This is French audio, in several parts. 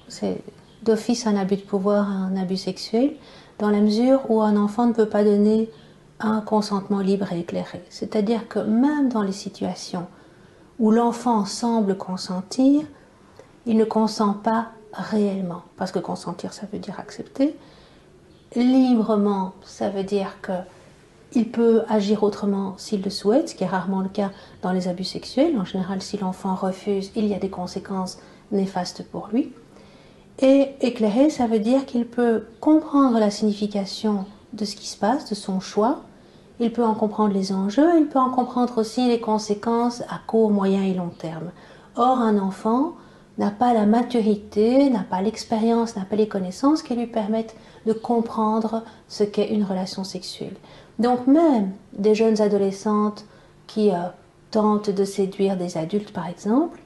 c'est d'office un abus de pouvoir, un abus sexuel, dans la mesure où un enfant ne peut pas donner un consentement libre et éclairé. C'est-à-dire que même dans les situations où l'enfant semble consentir, il ne consent pas réellement. Parce que consentir, ça veut dire accepter. Librement, ça veut dire qu'il peut agir autrement s'il le souhaite, ce qui est rarement le cas dans les abus sexuels. En général, si l'enfant refuse, il y a des conséquences néfastes pour lui. Et éclairé, ça veut dire qu'il peut comprendre la signification de ce qui se passe, de son choix. Il peut en comprendre les enjeux, il peut en comprendre aussi les conséquences à court, moyen et long terme. Or, un enfant n'a pas la maturité, n'a pas l'expérience, n'a pas les connaissances qui lui permettent de comprendre ce qu'est une relation sexuelle. Donc même des jeunes adolescentes qui tentent de séduire des adultes, par exemple,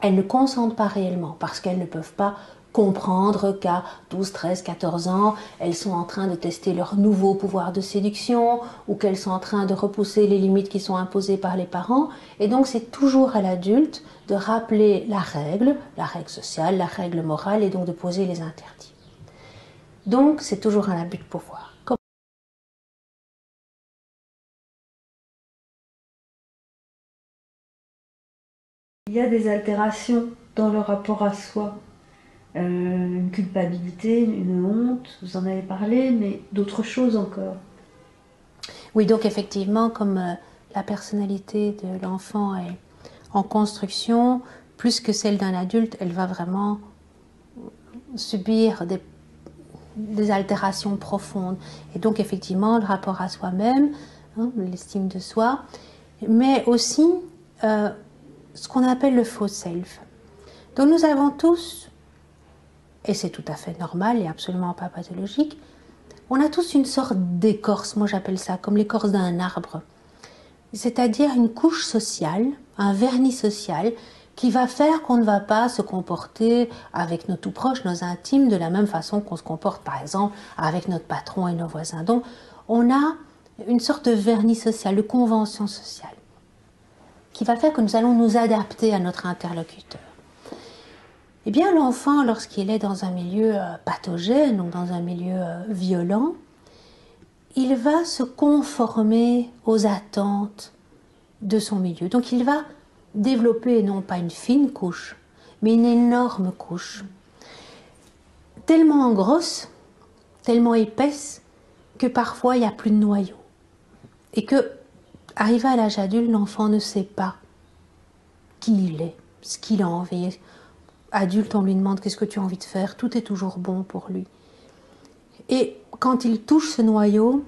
elles ne consentent pas réellement parce qu'elles ne peuvent pas comprendre qu'à 12, 13, 14 ans, elles sont en train de tester leur nouveau pouvoir de séduction ou qu'elles sont en train de repousser les limites qui sont imposées par les parents. Et donc c'est toujours à l'adulte de rappeler la règle sociale, la règle morale et donc de poser les interdits. Donc c'est toujours un abus de pouvoir. Il y a des altérations dans le rapport à soi. Une culpabilité, une honte, vous en avez parlé, mais d'autres choses encore. Oui, donc effectivement, comme la personnalité de l'enfant est en construction, plus que celle d'un adulte, elle va vraiment subir des altérations profondes. Et donc effectivement, le rapport à soi-même, hein, l'estime de soi, mais aussi ce qu'on appelle le faux self. Donc nous avons tous, et c'est tout à fait normal et absolument pas pathologique, on a tous une sorte d'écorce, moi j'appelle ça comme l'écorce d'un arbre. C'est-à-dire une couche sociale, un vernis social qui va faire qu'on ne va pas se comporter avec nos tout proches, nos intimes, de la même façon qu'on se comporte par exemple avec notre patron et nos voisins. Donc on a une sorte de vernis social, de convention sociale, qui va faire que nous allons nous adapter à notre interlocuteur. Eh bien l'enfant, lorsqu'il est dans un milieu pathogène, donc dans un milieu violent, il va se conformer aux attentes de son milieu. Donc il va développer non pas une fine couche, mais une énorme couche, tellement grosse, tellement épaisse, que parfois il n'y a plus de noyau. Et que, arrivé à l'âge adulte, l'enfant ne sait pas qui il est, ce qu'il a envie. Adulte, on lui demande qu'est-ce que tu as envie de faire, tout est toujours bon pour lui. Et quand il touche ce noyau,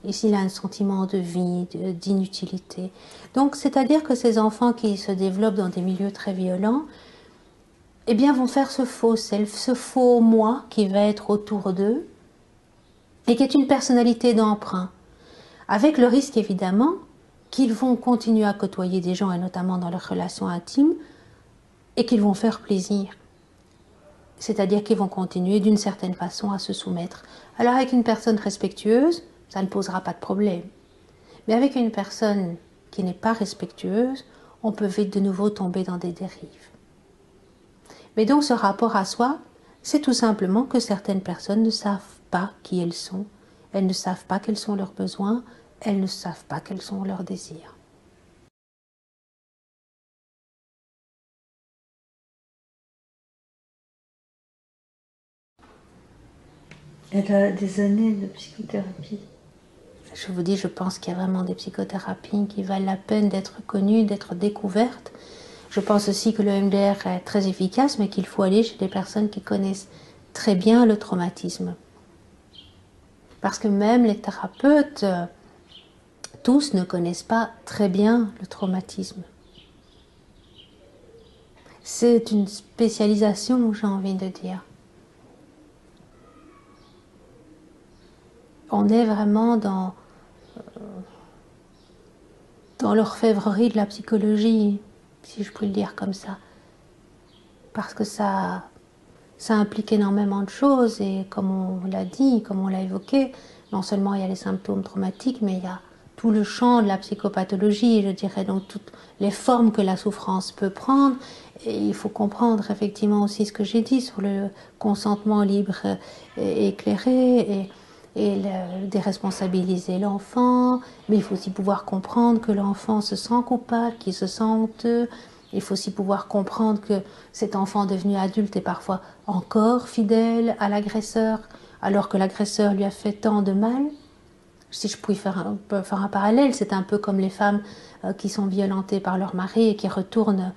ici, il a un sentiment de vide, d'inutilité. Donc, c'est-à-dire que ces enfants qui se développent dans des milieux très violents, eh bien, vont faire ce faux self, ce faux moi qui va être autour d'eux et qui est une personnalité d'emprunt. Avec le risque, évidemment, qu'ils vont continuer à côtoyer des gens, et notamment dans leurs relations intimes, et qu'ils vont faire plaisir. C'est-à-dire qu'ils vont continuer d'une certaine façon à se soumettre. Alors, avec une personne respectueuse, ça ne posera pas de problème. Mais avec une personne qui n'est pas respectueuse, on peut vite de nouveau tomber dans des dérives. Mais donc ce rapport à soi, c'est tout simplement que certaines personnes ne savent pas qui elles sont, elles ne savent pas quels sont leurs besoins, elles ne savent pas quels sont leurs désirs. Elle a des années de psychothérapie. Je vous dis, je pense qu'il y a vraiment des psychothérapies qui valent la peine d'être connues, d'être découvertes. Je pense aussi que le MDR est très efficace, mais qu'il faut aller chez des personnes qui connaissent très bien le traumatisme. Parce que même les thérapeutes, tous ne connaissent pas très bien le traumatisme. C'est une spécialisation, j'ai envie de dire. On est vraiment dans l'orfèvrerie de la psychologie, si je puis le dire comme ça. Parce que ça implique énormément de choses et comme on l'a dit, comme on l'a évoqué, non seulement il y a les symptômes traumatiques, mais il y a tout le champ de la psychopathologie, je dirais, donc toutes les formes que la souffrance peut prendre. Et il faut comprendre effectivement aussi ce que j'ai dit sur le consentement libre et éclairé et déresponsabiliser l'enfant. Mais il faut aussi pouvoir comprendre que l'enfant se sent coupable, qu'il se sent honteux. Il faut aussi pouvoir comprendre que cet enfant devenu adulte est parfois encore fidèle à l'agresseur, alors que l'agresseur lui a fait tant de mal. Si je pouvais faire un parallèle, c'est un peu comme les femmes qui sont violentées par leur mari et qui retournent,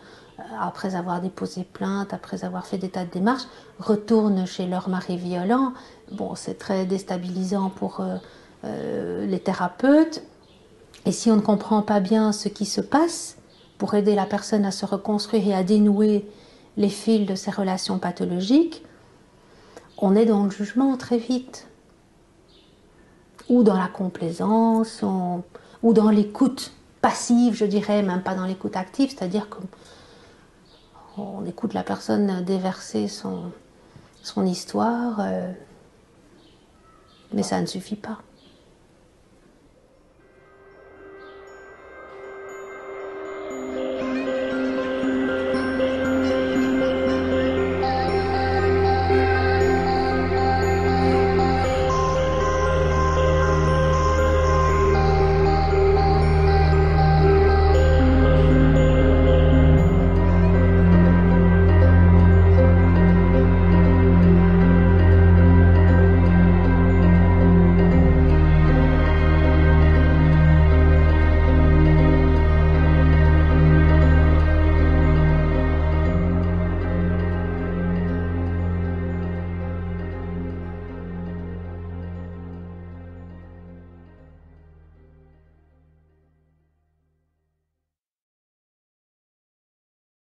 après avoir déposé plainte, après avoir fait des tas de démarches, retournent chez leur mari violent. Bon, c'est très déstabilisant pour les thérapeutes. Et si on ne comprend pas bien ce qui se passe, pour aider la personne à se reconstruire et à dénouer les fils de ses relations pathologiques, on est dans le jugement très vite. Ou dans la complaisance, ou dans l'écoute passive, je dirais, même pas dans l'écoute active, c'est-à-dire qu'on écoute la personne déverser son histoire, mais ça ne suffit pas.